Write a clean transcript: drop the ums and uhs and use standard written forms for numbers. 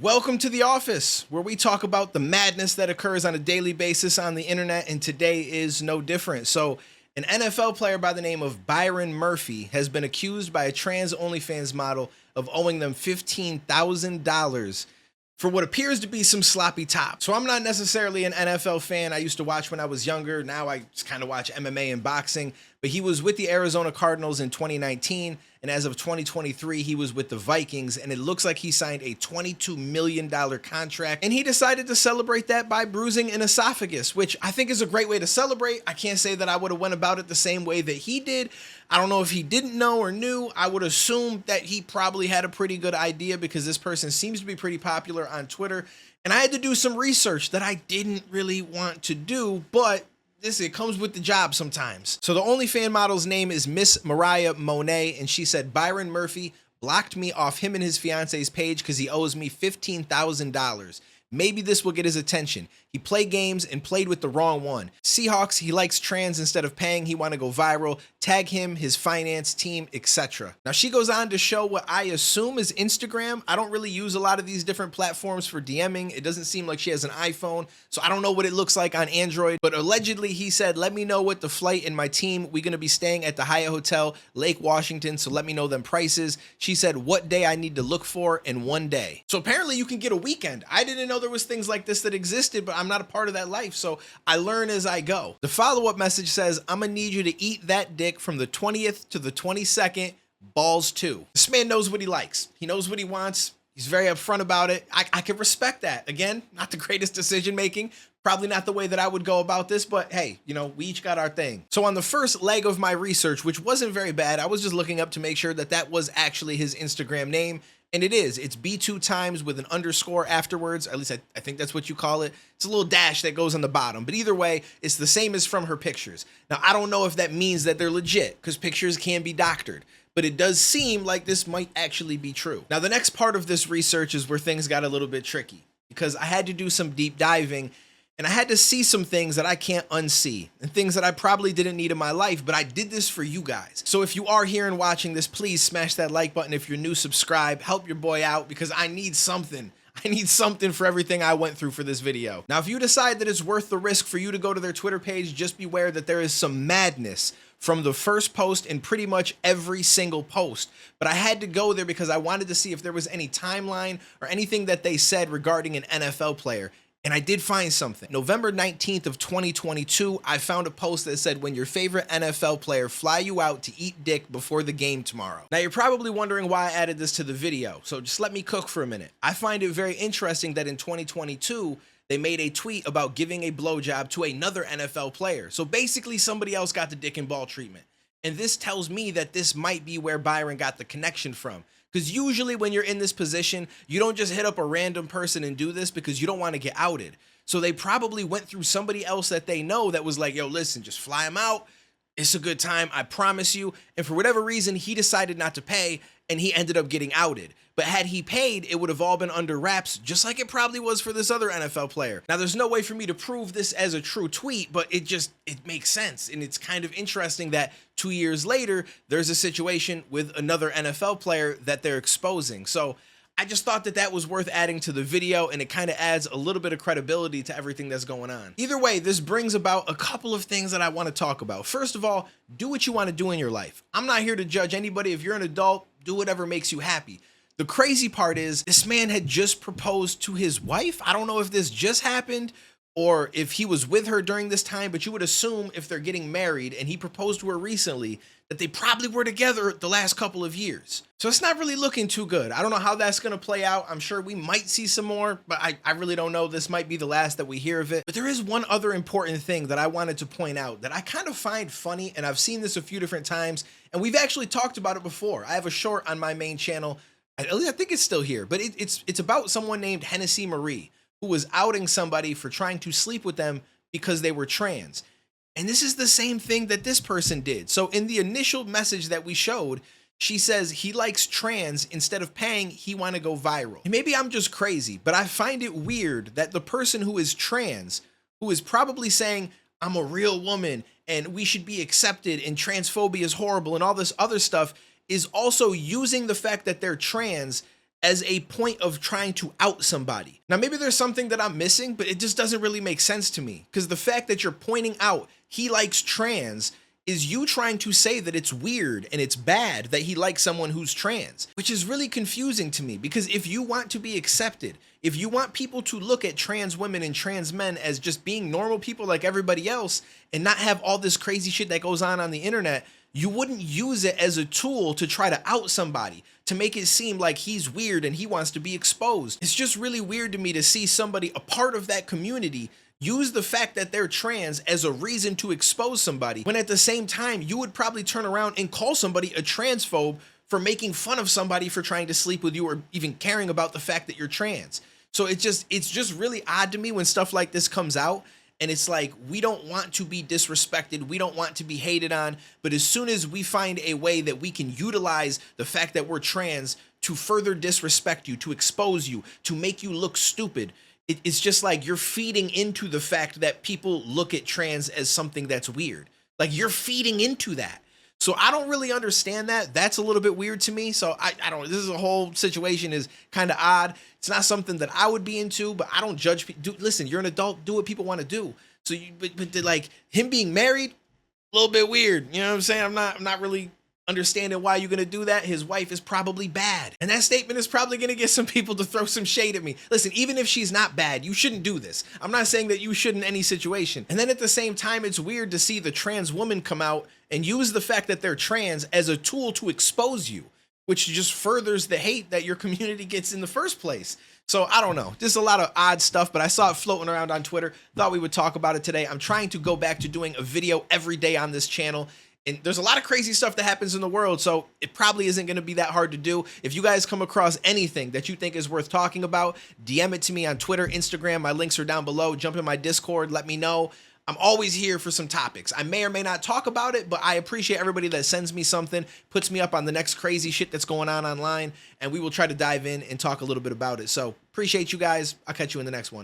Welcome to the office, where we talk about the madness that occurs on a daily basis on the internet, and today is no different. So, an NFL player by the name of Byron Murphy has been accused by a trans OnlyFans model of owing them $15,000 for what appears to be some sloppy top. So I'm not necessarily an NFL fan. I used to watch when I was younger. Now I just kind of watch MMA and boxing. But he was with the Arizona Cardinals in 2019. And as of 2023, he was with the Vikings. And it looks like he signed a $22 million contract. And he decided to celebrate that by bruising an esophagus, which I think is a great way to celebrate. I can't say that I would have went about it the same way that he did. I don't know if he didn't know or knew. I would assume that he probably had a pretty good idea because this person seems to be pretty popular on Twitter. And I had to do some research that I didn't really want to do, but it comes with the job sometimes. So the OnlyFans model's name is Miss Mariah Monet, and she said Byron Murphy blocked me off him and his fiance's page because he owes me $15,000. Maybe this will get his attention. He played games and played with the wrong one. Seahawks, he likes trans instead of paying. He want to go viral. Tag him, his finance team, etc. Now she goes on to show what I assume is Instagram. I don't really use a lot of these different platforms for DMing. It doesn't seem like she has an iPhone, so I don't know what it looks like on Android. But allegedly he said, let me know what the flight and my team, we're going to be staying at the Hyatt Hotel, Lake Washington, so let me know them prices. She said what day I need to look for in one day. So apparently you can get a weekend. I didn't know there was things like this that existed, but I'm not a part of that life, so I learn as I go. The follow-up message says, I'm gonna need you to eat that dick from the 20th to the 22nd, balls too. This man knows what he likes. He knows what he wants. He's very upfront about it. I can respect that. Again, not the greatest decision making, probably not the way that I would go about this, but hey, we each got our thing. So on the first leg of my research, which wasn't very bad, I was just looking up to make sure that that was actually his Instagram name. And it is. It's B2 times with an underscore afterwards. At least I think that's what you call it. It's a little dash that goes on the bottom. But either way, it's the same as from her pictures. Now, I don't know if that means that they're legit, because pictures can be doctored. But it does seem like this might actually be true. Now, the next part of this research is where things got a little bit tricky, because I had to do some deep diving. And I had to see some things that I can't unsee and things that I probably didn't need in my life, but I did this for you guys. So if you are here and watching this, please smash that like button. If you're new, subscribe, help your boy out because I need something. I need something for everything I went through for this video. Now, if you decide that it's worth the risk for you to go to their Twitter page, just beware that there is some madness from the first post and pretty much every single post. But I had to go there because I wanted to see if there was any timeline or anything that they said regarding an NFL player. And I did find something. November 19th of 2022, I found a post that said, when your favorite NFL player fly you out to eat dick before the game tomorrow. Now you're probably wondering why I added this to the video. So just let me cook for a minute. I find it very interesting that in 2022, they made a tweet about giving a blowjob to another NFL player. So basically somebody else got the dick and ball treatment. And this tells me that this might be where Byron got the connection from. Because usually when you're in this position, you don't just hit up a random person and do this because you don't want to get outed. So they probably went through somebody else that they know that was like, yo, listen, just fly him out. It's a good time, I promise you. And for whatever reason, he decided not to pay and he ended up getting outed. But had he paid, it would have all been under wraps, just like it probably was for this other NFL player. Now, there's no way for me to prove this as a true tweet, but it makes sense. And it's kind of interesting that 2 years later, there's a situation with another NFL player that they're exposing. So I just thought that that was worth adding to the video, and it kind of adds a little bit of credibility to everything that's going on. Either way, this brings about a couple of things that I want to talk about. First of all, do what you want to do in your life. I'm not here to judge anybody. If you're an adult, do whatever makes you happy. The crazy part is this man had just proposed to his wife. I don't know if this just happened or if he was with her during this time, but you would assume if they're getting married and he proposed to her recently, that they probably were together the last couple of years. So it's not really looking too good. I don't know how that's going to play out. I'm sure we might see some more, but I really don't know. This might be the last that we hear of it. But there is one other important thing that I wanted to point out that I kind of find funny, and I've seen this a few different times, and we've actually talked about it before. I have a short on my main channel. I think it's still here, but it's about someone named Hennessy Marie who was outing somebody for trying to sleep with them because they were trans. And this is the same thing that this person did. So in the initial message that we showed, she says he likes trans. Instead of paying, he want to go viral. And maybe I'm just crazy, but I find it weird that the person who is trans, who is probably saying, I'm a real woman and we should be accepted and transphobia is horrible and all this other stuff, is also using the fact that they're trans as a point of trying to out somebody. Now, maybe there's something that I'm missing, but it just doesn't really make sense to me, because the fact that you're pointing out he likes trans is you trying to say that it's weird and it's bad that he likes someone who's trans, which is really confusing to me. Because if you want to be accepted, if you want people to look at trans women and trans men as just being normal people like everybody else and not have all this crazy shit that goes on the internet, you wouldn't use it as a tool to try to out somebody, to make it seem like he's weird and he wants to be exposed. It's just really weird to me to see somebody, a part of that community, use the fact that they're trans as a reason to expose somebody, when at the same time you would probably turn around and call somebody a transphobe for making fun of somebody for trying to sleep with you or even caring about the fact that you're trans. So it's just really odd to me when stuff like this comes out. And it's like, we don't want to be disrespected. We don't want to be hated on. But as soon as we find a way that we can utilize the fact that we're trans to further disrespect you, to expose you, to make you look stupid, it's just like you're feeding into the fact that people look at trans as something that's weird. Like, you're feeding into that. So I don't really understand that. That's a little bit weird to me. So I don't, this is a whole situation is kind of odd. It's not something that I would be into, but I don't judge people. Listen, you're an adult, do what people want to do. So but like him being married, a little bit weird. You know what I'm saying? I'm not really understanding why you're going to do that. His wife is probably bad. And that statement is probably going to get some people to throw some shade at me. Listen, even if she's not bad, you shouldn't do this. I'm not saying that you should in any situation. And then at the same time, it's weird to see the trans woman come out and use the fact that they're trans as a tool to expose you, which just furthers the hate that your community gets in the first place. So I don't know, just a lot of odd stuff, but I saw it floating around on Twitter. Thought we would talk about it today. I'm trying to go back to doing a video every day on this channel. And there's a lot of crazy stuff that happens in the world, so it probably isn't going to be that hard to do. If you guys come across anything that you think is worth talking about, DM it to me on Twitter, Instagram. My links are down below. Jump in my Discord. Let me know. I'm always here for some topics. I may or may not talk about it, but I appreciate everybody that sends me something, puts me up on the next crazy shit that's going on online, and we will try to dive in and talk a little bit about it. So appreciate you guys. I'll catch you in the next one.